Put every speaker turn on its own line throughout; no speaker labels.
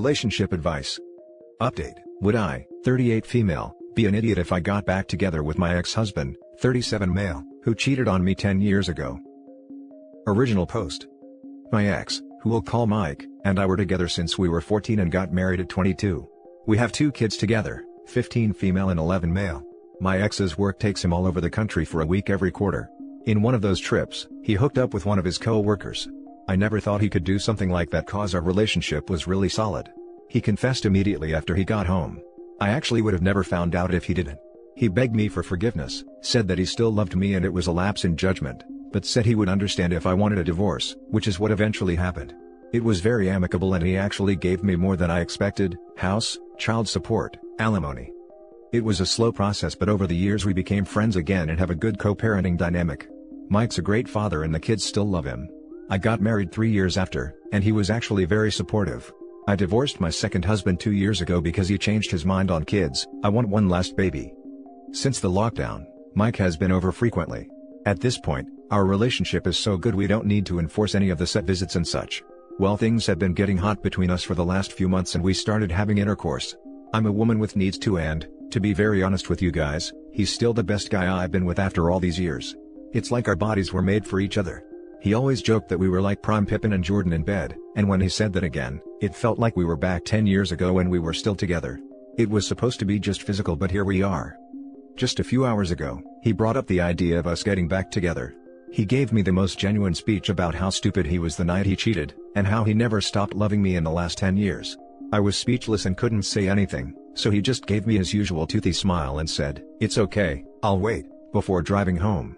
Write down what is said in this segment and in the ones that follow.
Relationship advice. Update. Would I, 38 female, be an idiot if I got back together with my ex-husband, 37 male, who cheated on me 10 years ago? Original post. My ex, who we'll call Mike, and I were together since we were 14 and got married at 22. We have 2 kids together, 15 female and 11 male. My ex's work takes him all over the country for a week every quarter. In one of those trips, he hooked up with one of his co-workers. I never thought he could do something like that cause our relationship was really solid. He confessed immediately after he got home. I actually would have never found out if he didn't. He begged me for forgiveness, said that he still loved me and it was a lapse in judgment, but said he would understand if I wanted a divorce, which is what eventually happened. It was very amicable and he actually gave me more than I expected: house, child support, alimony. It was a slow process, but over the years we became friends again and have a good co-parenting dynamic. Mike's a great father and the kids still love him. I got married 3 years after, and he was actually very supportive. I divorced my second husband 2 years ago because he changed his mind on kids. I want one last baby. Since the lockdown, Mike has been over frequently. At this point, our relationship is so good we don't need to enforce any of the set visits and such. Well, things have been getting hot between us for the last few months and we started having intercourse. I'm a woman with needs too, and, to be very honest with you guys, he's still the best guy I've been with after all these years. It's like our bodies were made for each other. He always joked that we were like Prime Pippin and Jordan in bed, and when he said that again, it felt like we were back 10 years ago when we were still together. It was supposed to be just physical, but here we are. Just a few hours ago, he brought up the idea of us getting back together. He gave me the most genuine speech about how stupid he was the night he cheated, and how he never stopped loving me in the last 10 years. I was speechless and couldn't say anything, so he just gave me his usual toothy smile and said, "It's okay, I'll wait," before driving home.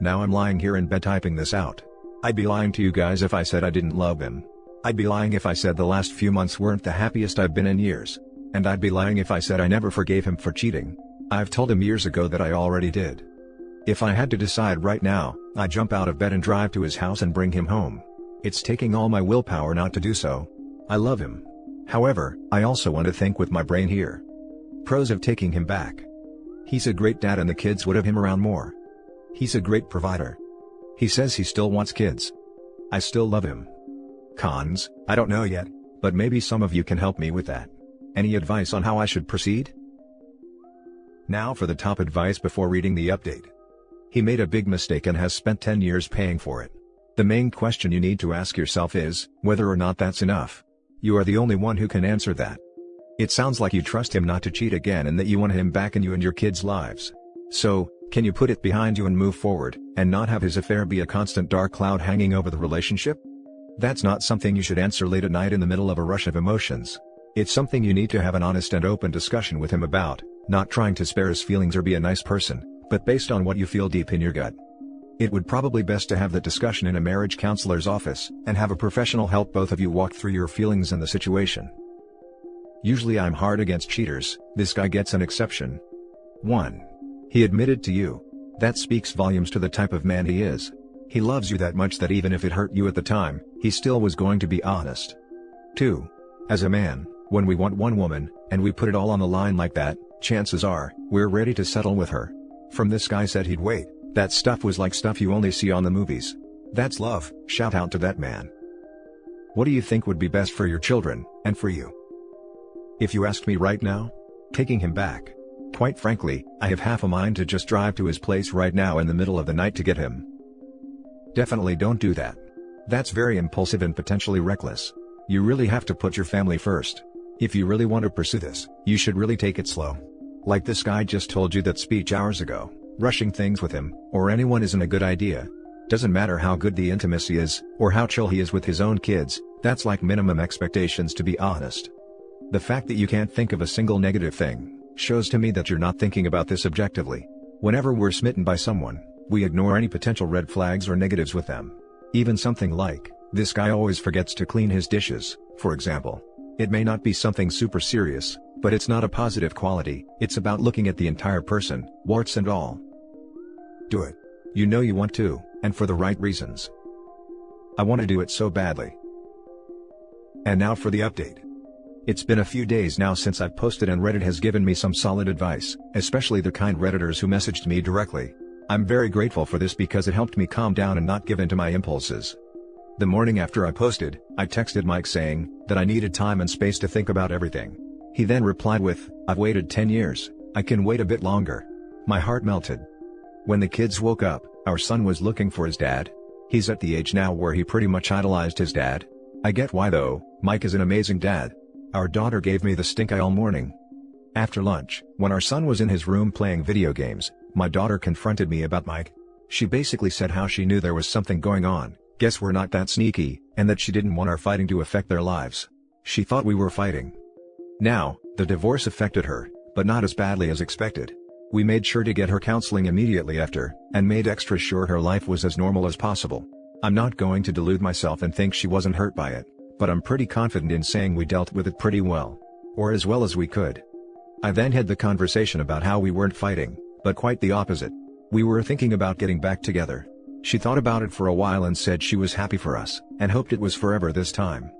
Now I'm lying here in bed typing this out. I'd be lying to you guys if I said I didn't love him. I'd be lying if I said the last few months weren't the happiest I've been in years. And I'd be lying if I said I never forgave him for cheating. I've told him years ago that I already did. If I had to decide right now, I'd jump out of bed and drive to his house and bring him home. It's taking all my willpower not to do so. I love him. However, I also want to think with my brain here. Pros of taking him back. He's a great dad and the kids would have him around more. He's a great provider. He says he still wants kids. I still love him. Cons, I don't know yet, but maybe some of you can help me with that. Any advice on how I should proceed? Now for the top advice before reading the update. He made a big mistake and has spent 10 years paying for it. The main question you need to ask yourself is whether or not that's enough. You are the only one who can answer that. It sounds like you trust him not to cheat again and that you want him back in you and your kids' lives. So, can you put it behind you and move forward, and not have his affair be a constant dark cloud hanging over the relationship? That's not something you should answer late at night in the middle of a rush of emotions. It's something you need to have an honest and open discussion with him about, not trying to spare his feelings or be a nice person, but based on what you feel deep in your gut. It would probably best to have the discussion in a marriage counselor's office, and have a professional help both of you walk through your feelings and the situation. Usually I'm hard against cheaters, this guy gets an exception. 1. He admitted to you. That speaks volumes to the type of man he is. He loves you that much that even if it hurt you at the time, he still was going to be honest. 2. As a man, when we want one woman, and we put it all on the line like that, chances are, we're ready to settle with her. From this guy said he'd wait, that stuff was like stuff you only see on the movies. That's love, shout out to that man. What do you think would be best for your children, and for you? If you asked me right now, taking him back. Quite frankly, I have half a mind to just drive to his place right now in the middle of the night to get him. Definitely don't do that. That's very impulsive and potentially reckless. You really have to put your family first. If you really want to pursue this, you should really take it slow. Like this guy just told you that speech hours ago, rushing things with him, or anyone isn't a good idea. Doesn't matter how good the intimacy is, or how chill he is with his own kids, that's like minimum expectations to be honest. The fact that you can't think of a single negative thing, shows to me that you're not thinking about this objectively. Whenever we're smitten by someone, we ignore any potential red flags or negatives with them. Even something like, this guy always forgets to clean his dishes, for example. It may not be something super serious, but it's not a positive quality, it's about looking at the entire person, warts and all. Do it. You know you want to, and for the right reasons. I want to do it so badly. And now for the update. It's been a few days now since I've posted and Reddit has given me some solid advice, especially the kind Redditors who messaged me directly. I'm very grateful for this because it helped me calm down and not give in to my impulses. The morning after I posted, I texted Mike saying that I needed time and space to think about everything. He then replied with, "I've waited 10 years, I can wait a bit longer." My heart melted. When the kids woke up, our son was looking for his dad. He's at the age now where he pretty much idolized his dad. I get why though, Mike is an amazing dad. Our daughter gave me the stink eye all morning. After lunch, when our son was in his room playing video games, my daughter confronted me about Mike. She basically said how she knew there was something going on, guess we're not that sneaky, and that she didn't want our fighting to affect their lives. She thought we were fighting. Now, the divorce affected her, but not as badly as expected. We made sure to get her counseling immediately after, and made extra sure her life was as normal as possible. I'm not going to delude myself and think she wasn't hurt by it, but I'm pretty confident in saying we dealt with it pretty well. Or as well as we could. I then had the conversation about how we weren't fighting, but quite the opposite. We were thinking about getting back together. She thought about it for a while and said she was happy for us, and hoped it was forever this time.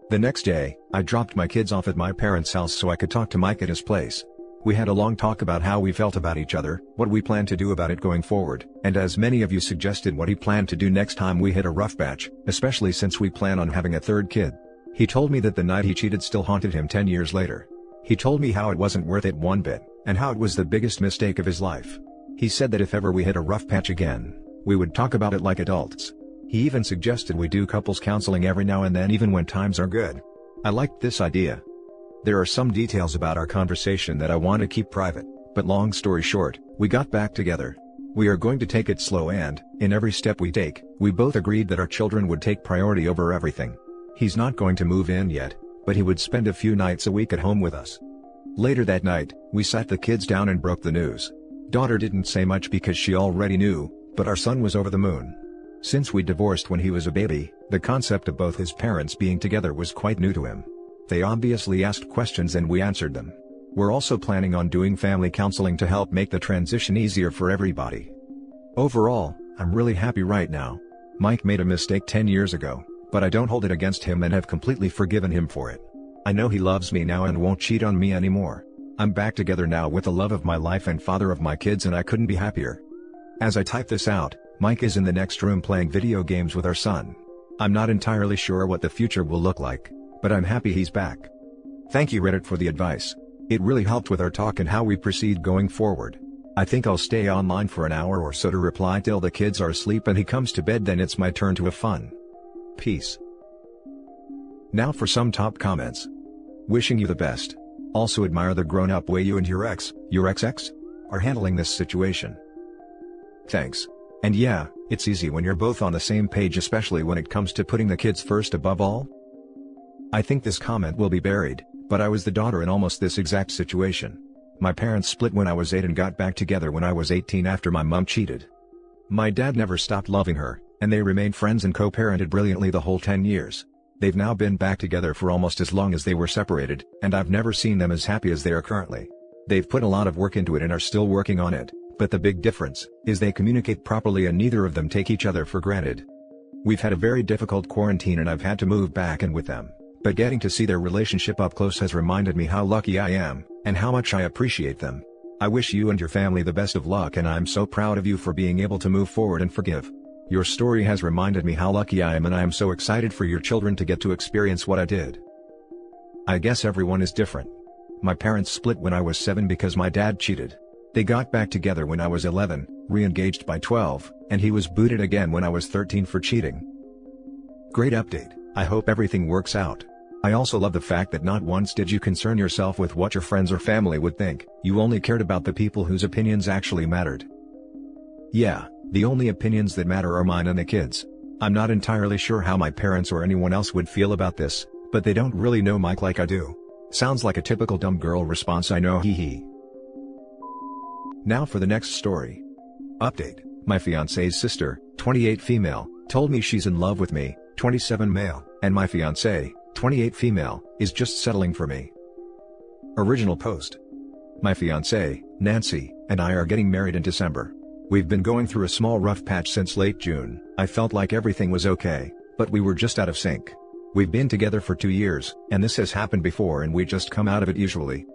The next day, I dropped my kids off at my parents' house so I could talk to Mike at his place. We had a long talk about how we felt about each other, what we planned to do about it going forward, and as many of you suggested, what he planned to do next time we hit a rough patch, especially since we plan on having a third kid. He told me that the night he cheated still haunted him 10 years later. He told me how it wasn't worth it one bit, and how it was the biggest mistake of his life. He said that if ever we hit a rough patch again, we would talk about it like adults. He even suggested we do couples counseling every now and then even when times are good. I liked this idea. There are some details about our conversation that I want to keep private, but long story short, we got back together. We are going to take it slow and, in every step we take, we both agreed that our children would take priority over everything. He's not going to move in yet, but he would spend a few nights a week at home with us. Later that night, we sat the kids down and broke the news. Daughter didn't say much because she already knew, but our son was over the moon. Since we divorced when he was a baby, the concept of both his parents being together was quite new to him. They obviously asked questions and we answered them. We're also planning on doing family counseling to help make the transition easier for everybody. Overall, I'm really happy right now. Mike made a mistake 10 years ago, but I don't hold it against him and have completely forgiven him for it. I know he loves me now and won't cheat on me anymore. I'm back together now with the love of my life and father of my kids, and I couldn't be happier. As I type this out, Mike is in the next room playing video games with our son. I'm not entirely sure what the future will look like, but I'm happy he's back. Thank you Reddit for the advice. It really helped with our talk and how we proceed going forward. I think I'll stay online for an hour or so to reply till the kids are asleep and he comes to bed, then it's my turn to have fun. Peace. Now for some top comments. Wishing you the best. Also admire the grown-up way you and your ex are handling this situation. Thanks. And yeah, it's easy when you're both on the same page, especially when it comes to putting the kids first above all. I think this comment will be buried, but I was the daughter in almost this exact situation. My parents split when I was 8 and got back together when I was 18 after my mom cheated. My dad never stopped loving her, and they remained friends and co-parented brilliantly the whole 10 years. They've now been back together for almost as long as they were separated, and I've never seen them as happy as they are currently. They've put a lot of work into it and are still working on it, but the big difference is they communicate properly and neither of them take each other for granted. We've had a very difficult quarantine and I've had to move back in with them, but getting to see their relationship up close has reminded me how lucky I am, and how much I appreciate them. I wish you and your family the best of luck, and I'm so proud of you for being able to move forward and forgive. Your story has reminded me how lucky I am, and I am so excited for your children to get to experience what I did. I guess everyone is different. My parents split when I was 7 because my dad cheated. They got back together when I was 11, re-engaged by 12, and he was booted again when I was 13 for cheating. Great update, I hope everything works out. I also love the fact that not once did you concern yourself with what your friends or family would think, you only cared about the people whose opinions actually mattered. Yeah, the only opinions that matter are mine and the kids. I'm not entirely sure how my parents or anyone else would feel about this, but they don't really know Mike like I do. Sounds like a typical dumb girl response, I know, hee hee. Now for the next story. Update, my fiance's sister, 28 female, told me she's in love with me, 27 male, and my fiance, 28 female, is just settling for me. Original post. My fiance, Nancy, and I are getting married in December. We've been going through a small rough patch since late June. I felt like everything was okay, but we were just out of sync. We've been together for 2 years, and this has happened before and we just come out of it usually.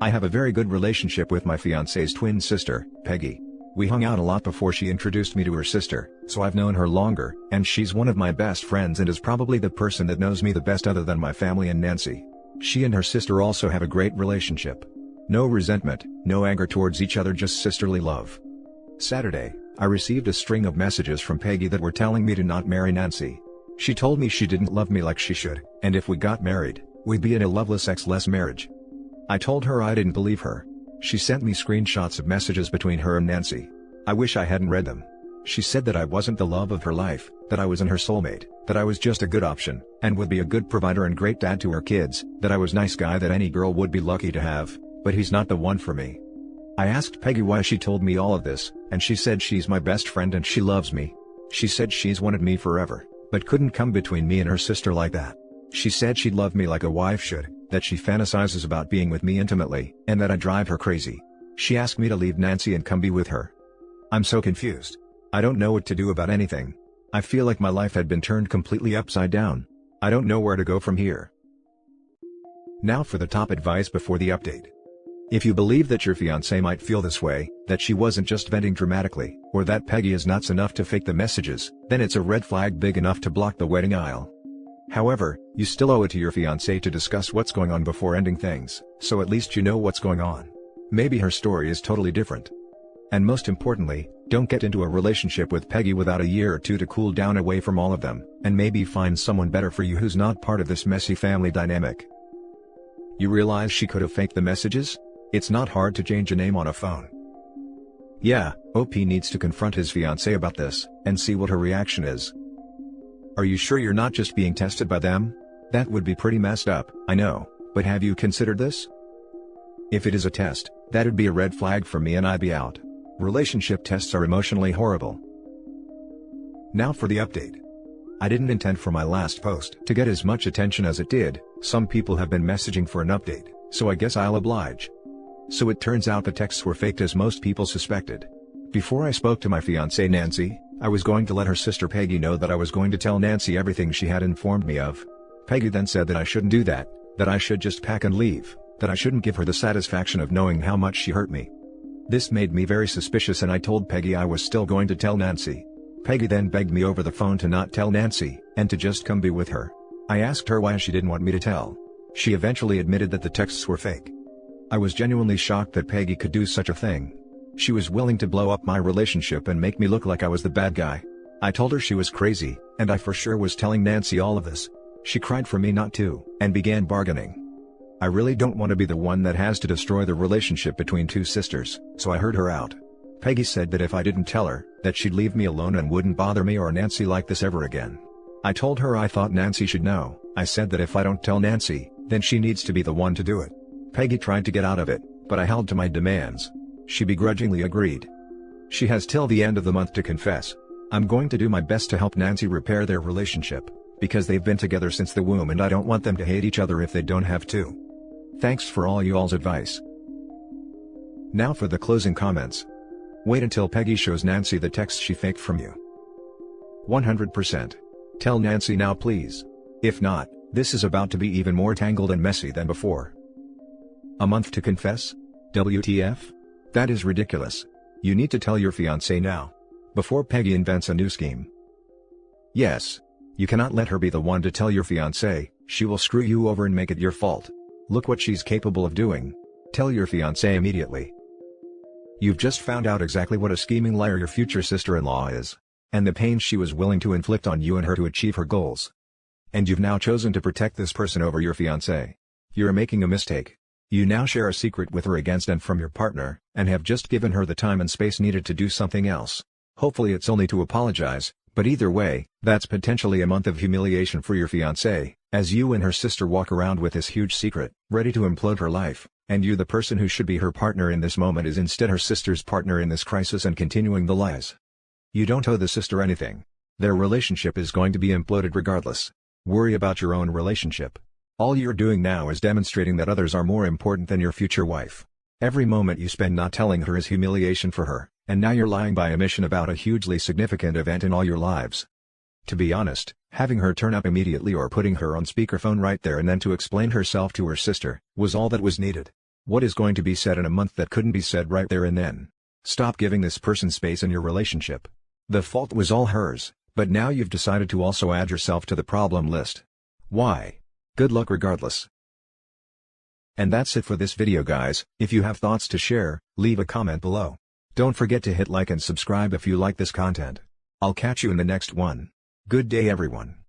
I have a very good relationship with my fiance's twin sister, Peggy. We hung out a lot before she introduced me to her sister, so I've known her longer, and she's one of my best friends and is probably the person that knows me the best other than my family and Nancy. She and her sister also have a great relationship. No resentment, no anger towards each other, just sisterly love. Saturday, I received a string of messages from Peggy that were telling me to not marry Nancy. She told me she didn't love me like she should, and if we got married, we'd be in a loveless sexless marriage. I told her I didn't believe her. She sent me screenshots of messages between her and Nancy. I wish I hadn't read them. She said that I wasn't the love of her life, that I wasn't her soulmate, that I was just a good option, and would be a good provider and great dad to her kids, that I was a nice guy that any girl would be lucky to have, but he's not the one for me. I asked Peggy why she told me all of this, and she said she's my best friend and she loves me. She said she's wanted me forever, but couldn't come between me and her sister like that. She said she'd love me like a wife should, that she fantasizes about being with me intimately, and that I drive her crazy. She asked me to leave Nancy and come be with her. I'm so confused. I don't know what to do about anything. I feel like my life had been turned completely upside down. I don't know where to go from here. Now for the top advice before the update. If you believe that your fiancé might feel this way, that she wasn't just venting dramatically, or that Peggy is nuts enough to fake the messages, then it's a red flag big enough to block the wedding aisle. However, you still owe it to your fiancé to discuss what's going on before ending things, so at least you know what's going on. Maybe her story is totally different. And most importantly, don't get into a relationship with Peggy without a year or two to cool down away from all of them, and maybe find someone better for you who's not part of this messy family dynamic. You realize she could have faked the messages? It's not hard to change a name on a phone. Yeah, OP needs to confront his fiancé about this, and see what her reaction is. Are you sure you're not just being tested by them? That would be pretty messed up, I know, but have you considered this? If it is a test, that'd be a red flag for me and I'd be out. Relationship tests are emotionally horrible. Now for the update. I didn't intend for my last post to get as much attention as it did. Some people have been messaging for an update, so I guess I'll oblige. So it turns out the texts were faked as most people suspected. Before I spoke to my fiancée Nancy, I was going to let her sister Peggy know that I was going to tell Nancy everything she had informed me of. Peggy then said that I shouldn't do that I should just pack and leave, that I shouldn't give her the satisfaction of knowing how much she hurt me. This made me very suspicious and I told Peggy I was still going to tell Nancy. Peggy then begged me over the phone to not tell Nancy, and to just come be with her. I asked her why she didn't want me to tell. She eventually admitted that the texts were fake. I was genuinely shocked that Peggy could do such a thing. She was willing to blow up my relationship and make me look like I was the bad guy. I told her she was crazy, and I for sure was telling Nancy all of this. She cried for me not to, and began bargaining. I really don't want to be the one that has to destroy the relationship between two sisters, so I heard her out. Peggy said that if I didn't tell her, that she'd leave me alone and wouldn't bother me or Nancy like this ever again. I told her I thought Nancy should know. I said that if I don't tell Nancy, then she needs to be the one to do it. Peggy tried to get out of it, but I held to my demands. She begrudgingly agreed. She has till the end of the month to confess. I'm going to do my best to help Nancy repair their relationship, because they've been together since the womb and I don't want them to hate each other if they don't have to. Thanks for all y'all's advice. Now for the closing comments. Wait until Peggy shows Nancy the text she faked from you. 100%. Tell Nancy now please. If not, this is about to be even more tangled and messy than before. A month to confess? WTF? That is ridiculous. You need to tell your fiancé now. Before Peggy invents a new scheme. Yes. You cannot let her be the one to tell your fiancé. She will screw you over and make it your fault. Look what she's capable of doing. Tell your fiancé immediately. You've just found out exactly what a scheming liar your future sister-in-law is. And the pain she was willing to inflict on you and her to achieve her goals. And you've now chosen to protect this person over your fiancé. You're making a mistake. You now share a secret with her against and from your partner, and have just given her the time and space needed to do something else. Hopefully it's only to apologize, but either way, that's potentially a month of humiliation for your fiancé, as you and her sister walk around with this huge secret, ready to implode her life, and you, the person who should be her partner in this moment, is instead her sister's partner in this crisis and continuing the lies. You don't owe the sister anything. Their relationship is going to be imploded regardless. Worry about your own relationship. All you're doing now is demonstrating that others are more important than your future wife. Every moment you spend not telling her is humiliation for her, and now you're lying by omission about a hugely significant event in all your lives. To be honest, having her turn up immediately or putting her on speakerphone right there and then to explain herself to her sister, was all that was needed. What is going to be said in a month that couldn't be said right there and then? Stop giving this person space in your relationship. The fault was all hers, but now you've decided to also add yourself to the problem list. Why? Good luck regardless. And that's it for this video, guys. If you have thoughts to share, leave a comment below. Don't forget to hit like and subscribe if you like this content. I'll catch you in the next one. Good day, everyone.